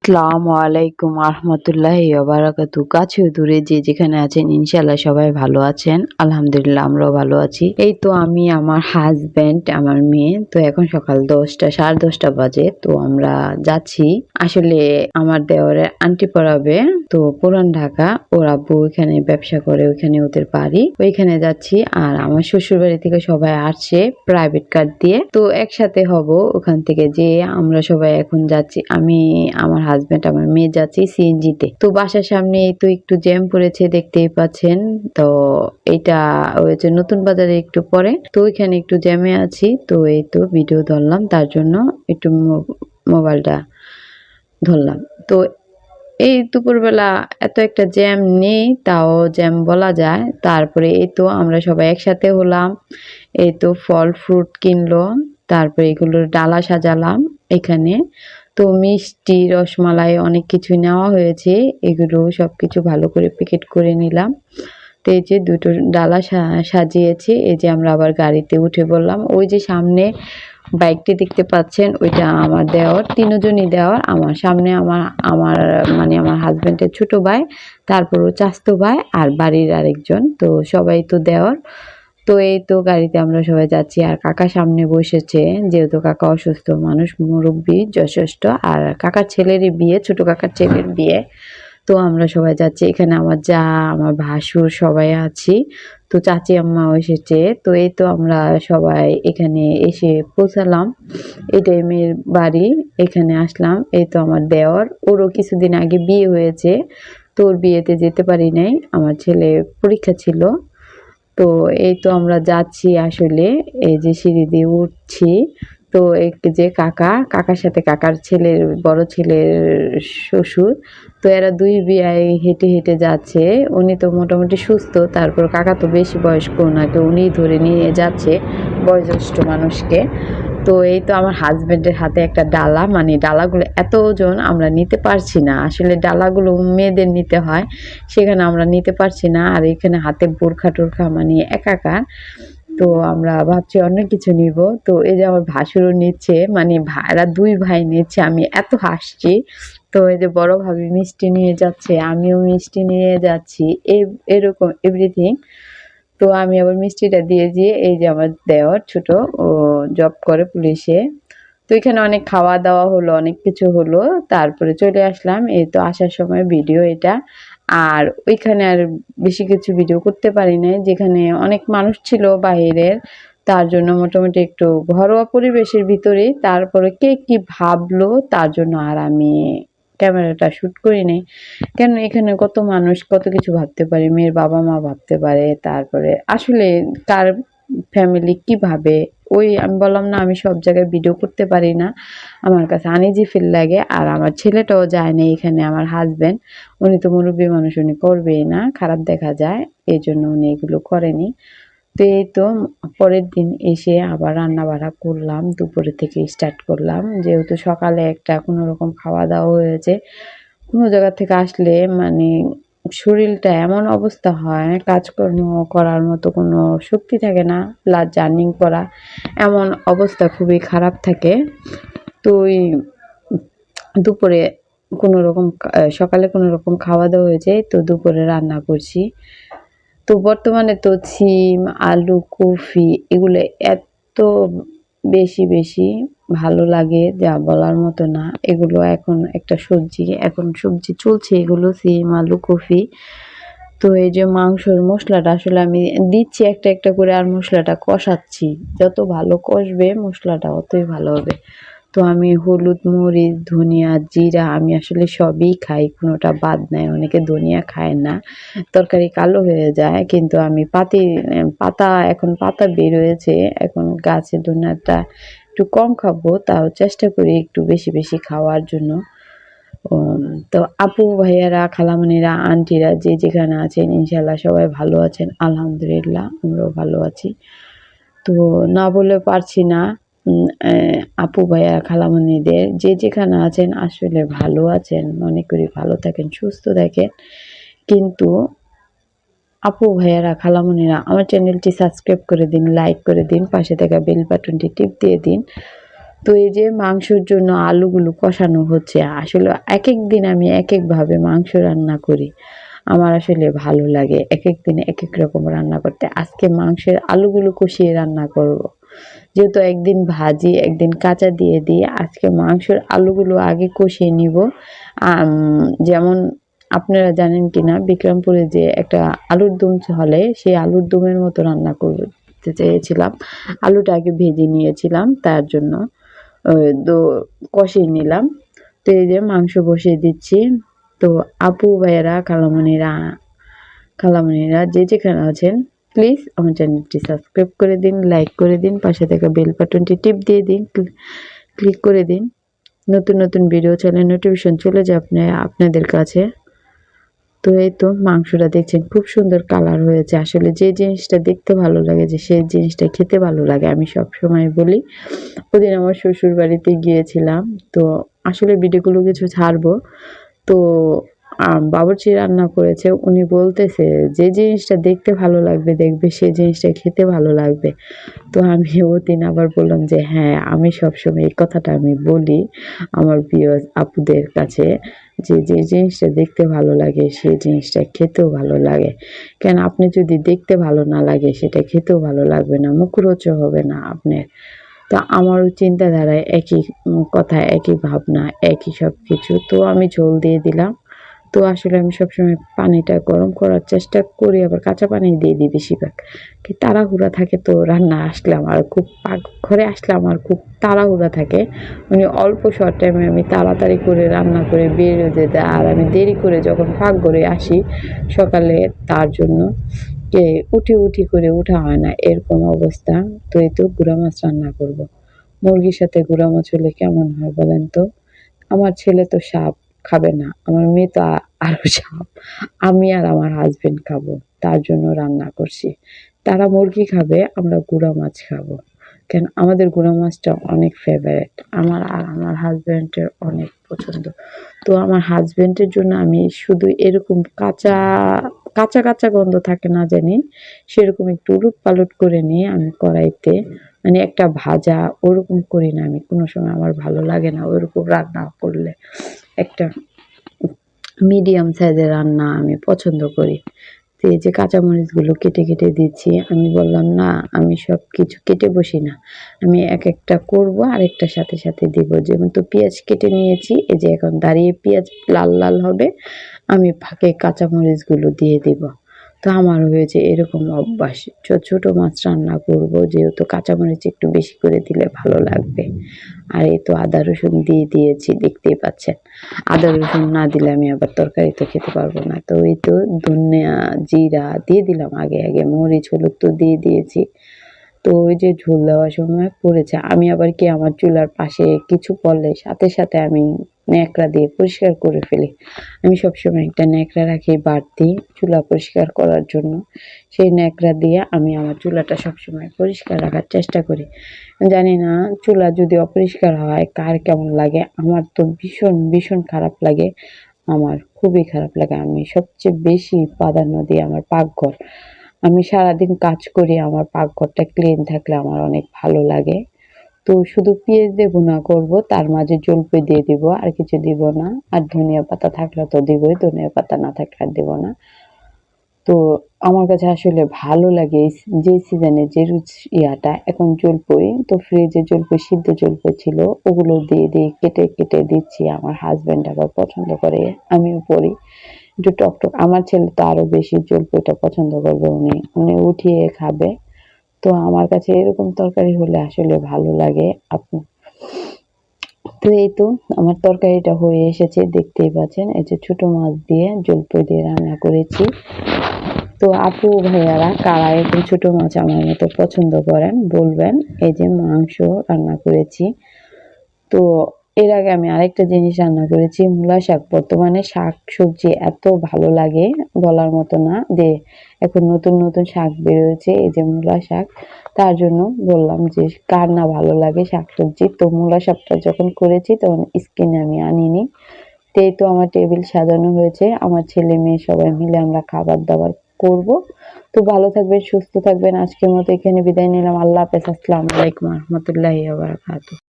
আসসালামু আলাইকুম রহমতুল্লাহি ওয়া বারাকাতুহু। কাছে ও দূরে যে যেখানে আছেন ইনশাআল্লাহ সবাই ভালো আছেন। আলহামদুলিল্লাহ আমরাও ভালো আছি। এই তো আমি, আমার হাসব্যান্ড, আমার মেয়ে, তো এখন সকাল 10টা 10:30 বাজে। তো আমরা যাচ্ছি, আসলে আমার দেওরের আন্টি পড়াবে, তো পুরান ঢাকা। ওর আব্বু ওইখানে ব্যবসা করে, ওইখানে ওদের বাড়ি, ওইখানে যাচ্ছি। আর আমার শ্বশুর বাড়ি থেকে সবাই আসছে প্রাইভেট কার দিয়ে, তো একসাথে হব। ওখান থেকে যে আমরা সবাই এখন যাচ্ছি, আমি, আমার হাজবেন্ড, আমার মেয়ে যাচ্ছি সিএনজিতে। তো বাসার সামনে এই তো একটু জ্যাম পড়েছে, দেখতেই পাচ্ছেন। তো এটা হয়েছে নতুন বাজারে একটু পরে, তো ওইখানে একটু জ্যামে আছি। তো এই তো ভিডিও ধরলাম, তার জন্য একটু মোবাইলটা ধরলাম। তো এই দুপুরবেলা এত একটা জ্যাম নেই, তাও জ্যাম বলা যায়। তারপরে এই তো আমরা সবাই একসাথে হলাম। এই তো ফল ফ্রুট কিনলো, তারপরে এগুলোর ডালা সাজালাম এখানে। তো মিষ্টি, রসমালাই অনেক কিছু নেওয়া হয়েছে, এগুলো সবকিছু ভালো করে প্যাকেট করে নিলাম। তো এই যে দুটো ডালা সাজিয়েছি। এই যে আমরা আবার গাড়িতে উঠে বললাম। ওই যে সামনে বাইকটি দেখতে পাচ্ছেন, ওইটা আমার দেওর, তিনজনই দেওর। আমার সামনে আমার আমার মানে আমার হাজবেন্ডের ছোট ভাই, তারপর ও চাস্তো ভাই, আর বাড়ির আরেকজন। তো সবাই তো দেওর। তো এই তো গাড়িতে আমরা সবাই যাচ্ছি, আর কাকা সামনে বসেছে, যেহেতু কাকা অসুস্থ মানুষ, মুরব্বী যথেষ্ট। আর কাকার ছেলেরই বিয়ে, ছোট কাকার ছেলের বিয়ে। তো আমরা সবাই যাচ্ছি, এখানে আমার যা, আমার ভাসুর সবাই আছি। তো চাচি আম্মাও এসেছে। তো এই তো আমরা সবাই এখানে এসে পৌঁছালাম। এটাই মেয়ের বাড়ি, এখানে আসলাম। এই তো আমার দেওর, ওরও কিছুদিন আগে বিয়ে হয়েছে, তো ওর বিয়েতে যেতে পারি নাই, আমার ছেলে পরীক্ষা ছিল। তো এই তো আমরা যাচ্ছি, আসলে এই যে সিঁড়ি দিয়ে উঠছি। তো এক যে কাকার সাথে কাকার ছেলের, বড় ছেলের শ্বশুর। তো এরা দুই বিয়ায় হেঁটে হেঁটে যাচ্ছে। উনি তো মোটামুটি সুস্থ, তারপর কাকা তো বেশি বয়স্ক, ওনাকে উনি ধরে নিয়ে যাচ্ছে বয়োজ্যেষ্ঠ মানুষকে। তো এই তো আমার হাজবেন্ডের হাতে একটা ডালা, মানে ডালাগুলো এত ওজন আমরা নিতে পারছি না, আসলে ডালাগুলো মেয়েদের নিতে হয়, সেখানে আমরা নিতে পারছি না। আর এখানে হাতে বোরখা টোরখা মানে একাকার। তো আমরা ভাবছি অনেক কিছু নিব। তো এই যে আমার ভাসুরও নিচ্ছে, মানে ভাইরা দুই ভাই নিচ্ছে, আমি এত হাসছি। তো এই যে বড় ভাবি মিষ্টি নিয়ে যাচ্ছে, আমিও মিষ্টি নিয়ে যাচ্ছি, এরকম এভরিথিং। তো আমি আবার মিষ্টিটা দিয়ে এই যে আমার দেওর ছোট, ও জব করে পুলিশে। তো এখানে অনেক খাওয়া দাওয়া হলো, অনেক কিছু হলো, তারপরে চলে আসলাম। এই তো আসার সময় ভিডিও এটা। আর ওইখানে আর বেশি কিছু ভিডিও করতে পারি নাই, যেখানে অনেক মানুষ ছিল বাহিরের, তার জন্য মোটামুটি একটু ঘরোয়া পরিবেশের ভিতরেই। তারপরে কে কি ভাবলো তার জন্য আর আমি ক্যামেরাটা শুট করি নাই। কেন, এখানে কত মানুষ কত কিছু ভাবতে পারে, মেয়ের বাবা মা ভাবতে পারে, তারপরে আসলে কার ফ্যামিলি কি ভাবে। ওই আমি বললাম না, আমি সব জায়গায় ভিডিও করতে পারি না, আমার কাছে আনইজি ফিল লাগে। আর আমার ছেলেটাও যায় না এখানে, আমার হাজবেন্ড, উনি তো মুরব্বী মানুষ, উনি করবেই না, খারাপ দেখা যায়, এই জন্য উনি এগুলো করেনি। তো এই তো পরের দিন এসে আবার রান্না বাড়া করলাম, দুপুরে থেকে স্টার্ট করলাম, যেহেতু সকালে একটা কোনো রকম খাওয়া দাওয়া হয়েছে। কোনো জায়গা থেকে আসলে মানে শরীরটা এমন অবস্থা হয়, কাজকর্ম করার মতো কোনো শক্তি থাকে না, প্লাস জার্নিং করা, এমন অবস্থা খুবই খারাপ থাকে। তো ওই দুপুরে কোনো রকম সকালে কোনো রকম খাওয়া দাওয়া হয়েছে, তো দুপুরে রান্না করছি। তো বর্তমানে তো সিম, আলু, কফি এগুলো এত বেশি ভালো লাগে যা বলার মতো না। এগুলো এখন একটা সবজি, এখন সবজি চলছে এগুলো, সিম, আলু, কফি। তো এই যে মাংসের মশলাটা আসলে আমি দিচ্ছি একটা একটা করে, আর মশলাটা কষাচ্ছি। যত ভালো কষবে মশলাটা অতই ভালো হবে। তো আমি হলুদ, মরিচ, ধনিয়া, জিরা আমি আসলে সবই খাই, কোনোটা বাদ নাই। অনেকে ধনিয়া খায় না, তরকারি কালো হয়ে যায়, কিন্তু আমি পাতা, এখন পাতা বের হয়েছে, এখন গাছে ধনিয়াটা একটু কম খাবো, তাও চেষ্টা করি একটু বেশি বেশি খাওয়ার জন্য। তো আপু ভাইয়ারা, খালামণিরা, আন্টিরা যে যেখানে আছেন ইনশাল্লাহ সবাই ভালো আছেন। আলহামদুলিল্লাহ আমরাও ভালো আছি। তো না বলে পারছি না, আপু ভাইয়া খালামণিদের যে যেখানে আছেন আসলে ভালো আছেন, মনে করি ভালো থাকেন, সুস্থ থাকেন। কিন্তু আপু ভাইয়ারা খালামণিরা আমার চ্যানেলটি সাবস্ক্রাইব করে দিন, লাইক করে দিন, পাশে থাকা বেল বাটনটি টিপ দিয়ে দিন। তো এই যে মাংসের জন্য আলুগুলো কষানো হচ্ছে, আসলে এক এক দিন আমি এক একভাবে মাংস রান্না করি। আমার আসলে ভালো লাগে এক এক দিন এক এক রকম রান্না করতে। আজকে মাংসের আলুগুলো কষিয়ে রান্না করব। যেহেতু একদিন ভাজি একদিন কাঁচা দিয়ে দিই, আজকে মাংসের আলুগুলো আগে কষিয়ে নিব। যেমন আপনারা জানেন কিনা, বিক্রমপুরে যে একটা আলুর দম চলে, সেই আলুর দমের মতো রান্না করতে চেয়েছিলাম। আলুটা আগে ভেজে নিয়েছিলাম, তার জন্য কষিয়ে নিলাম। তো এই যে মাংস বসিয়ে দিচ্ছি। তো আপু ভাইয়েরা খালামণিরা যে যেখানে আছেন, প্লিজ আমার চ্যানেলটি সাবস্ক্রাইব করে দিন, লাইক করে দিন, পাশে থাকা বেল বাটনটি টিপ দিয়ে দিন, ক্লিক করে দিন। নতুন নতুন ভিডিও চ্যানেল নোটিফিকেশন চলে যায় আপনাদের কাছে। তো এই তো মাংসটা দেখছেন খুব সুন্দর কালার হয়েছে। আসলে যে জিনিসটা দেখতে ভালো লাগে, যে সেই জিনিসটা খেতে ভালো লাগে, আমি সব সময় বলি। ওদিন আমার শ্বশুর বাড়িতে গিয়েছিলাম, তো আসলে ভিডিওগুলো কিছু ছাড়বো। তো বাবুর্চি রান্না করেছে, উনি বলতেছে যে জিনিসটা দেখতে ভালো লাগবে দেখবে, সেই জিনিসটা খেতে ভালো লাগবে। তো আমি ওদিন আবার বললাম যে হ্যাঁ, আমি সবসময় এই কথাটা আমি বলি আমার প্রিয় আপুদের কাছে, যে যে জিনিসটা দেখতে ভালো লাগে সেই জিনিসটা খেতেও ভালো লাগে। কেন, আপনি যদি দেখতে ভালো না লাগে সেটা খেতেও ভালো লাগবে না, মুখরোচক হবে না আপনার। তো আমারও চিন্তাধারায় একই কথা, একই ভাবনা, একই সব কিছু। তো আমি ঝোল দিয়ে দিলাম। তো আসলে আমি সবসময় পানিটা গরম করার চেষ্টা করি, আবার কাঁচা পানি দিয়ে দিই বেশিরভাগ। কি তাড়াহুড়া থাকে, তো রান্না আসলে আমার খুব ঘরে আসলে আমার খুব তাড়াহুড়া থাকে। মানে অল্প শর্ট টাইমে আমি তাড়াতাড়ি করে রান্না করে বের হয়ে যেতে, আর আমি দেরি করে যখন পাকঘরে আসি সকালে, তার জন্য উঠি করে উঠা হয় না, এরকম অবস্থা। তো এই তো গুঁড়া মাছ রান্না করব। মুরগির সাথে গুঁড়া মাছ হলে কেমন হয় বলেন তো? আমার ছেলে তো সাপ খাবে না, আমার মেয়ে তো আরো সাপ। আমি আর আমার হাজবেন্ড খাবো, তার জন্য রান্না করছি। তারা মুরগি খাবে, আমরা গুঁড়া মাছ খাবো। কেন, আমাদের গুঁড়া মাছটা অনেক ফেভারিট, আমার আর আমার হাজবেন্ডের অনেক পছন্দ। তো আমার হাজবেন্ডের জন্য আমি শুধু এরকম কাঁচা কাঁচা কাঁচা গন্ধ থাকে না জানি, সেরকম একটু উলট পালট করে নিয়ে আমি কড়াইতে, মানে একটা ভাজা ওরকম করি না আমি কোনো সময়, আমার ভালো লাগে না ওরকম রান্না করলে। একটা মিডিয়াম সাইজের রান্না আমি পছন্দ করি। তো এই যে কাঁচামরিচগুলো কেটে কেটে দিচ্ছি, আমি বললাম না আমি সব কিছু কেটে বসি না, আমি এক একটা করব আর একটার সাথে সাথে দিব। যেমন তো পেঁয়াজ কেটে নিয়েছি, এই যে এখন দাঁড়িয়ে পেঁয়াজ লাল লাল হবে, আমি ফাঁকে কাঁচামরিচগুলো দিয়ে দিব। তো আমার হয়েছে এরকম অভ্যাস, ছোট মাছ রান্না করব যেহেতু কাঁচামরিচ একটু বেশি করে দিলে ভালো লাগবে। আর এই তো আদা রসুন দিয়ে দিয়েছি, দেখতেই পাচ্ছেন। আদা রসুন না দিলে আমি আবার তরকারি তো খেতে পারবো না। তো এই তো ধনিয়া জিরা দিয়ে দিলাম, আগে আগে মরিচ হলুদ তো দিয়ে দিয়েছি। তো ওই যে ঝোল দেওয়ার সময় পড়েছে, আমি আবার কি আমার চুলার পাশে কিছু পড়লে সাথে সাথে আমি ন্যাকড়া দিয়ে পরিষ্কার করে ফেলি। আমি সবসময় একটা ন্যাকড়া রাখি বাড়তি চুলা পরিষ্কার করার জন্য। সেই ন্যাকড়া দিয়ে আমি আমার চুলাটা সবসময় পরিষ্কার রাখার চেষ্টা করি। জানি না চুলা যদি অপরিষ্কার হয় কার কেমন লাগে, আমার তো ভীষণ ভীষণ খারাপ লাগে, আমার খুবই খারাপ লাগে। আমি সবচেয়ে বেশি প্রাধান্য দিই আমার পাকঘর। আমি সারাদিন কাজ করি, আমার পাকঘরটা ক্লিন থাকলে আমার অনেক ভালো লাগে। তো শুধু পেঁয়াজ দিয়ে ভুনা করব, তার মাঝে জলপাই দিয়ে দিব, আর কিছু দিব না। আর ধনিয়া পাতা থাকলে তো দিবই, ধনিয়া পাতা না থাকলে আর দিব না। তো আমার কাছে আসলে ভালো লাগে যে সিজনে যে ইয়াটা, এখন জলপাই তো ফ্রিজে জলপাই, সিদ্ধ জলপাই ছিল, ওগুলো দিয়ে দিয়ে কেটে কেটে দিচ্ছি। আমার হাজবেন্ড আবার পছন্দ করে, আমিও করি। একটু টকটক, আমার ছেলে তো আরো বেশি জলপাইটা পছন্দ করবে, উনি উনি উঠিয়ে খাবে। তো আমার কাছে এরকম তরকারি হলে আসলে ভালো লাগে। আপনি তো এই তো আমার তরকারিটা হয়ে এসেছে, দেখতেই পাচ্ছেন। এই যে ছোট মাছ দিয়ে জলপাই দিয়ে রান্না করেছি। তো আপু ভাইয়ারা কারা এরকম ছোট মাছ আমার মতো পছন্দ করেন বলবেন। এই যে মাংস রান্না করেছি। তো এর আগে আমি আরেকটা জিনিস রান্না করেছি, মূলা শাক। বর্তমানে শাক সবজি এত ভালো লাগে বলার মতো না, যে এখন নতুন নতুন শাক বেরোয়েছে, এই যে মূলা শাক। তার জন্য বললাম যে কার না ভালো লাগে শাক সবজি। তো মূলা শাকটা যখন করেছি তখন স্কিনে আমি আনিনি। তো এই তো আমার টেবিল সাজানো হয়েছে, আমার ছেলে মেয়ে সবাই মিলে আমরা খাবার দাবার করব। তো ভালো থাকবেন, সুস্থ থাকবেন। আজকের মতো এখানে বিদায় নিলাম। আল্লাহ হাফেজ। আসসালামু আলাইকুম রহমতুল্লাহি ওয়া বারাকাতুহু।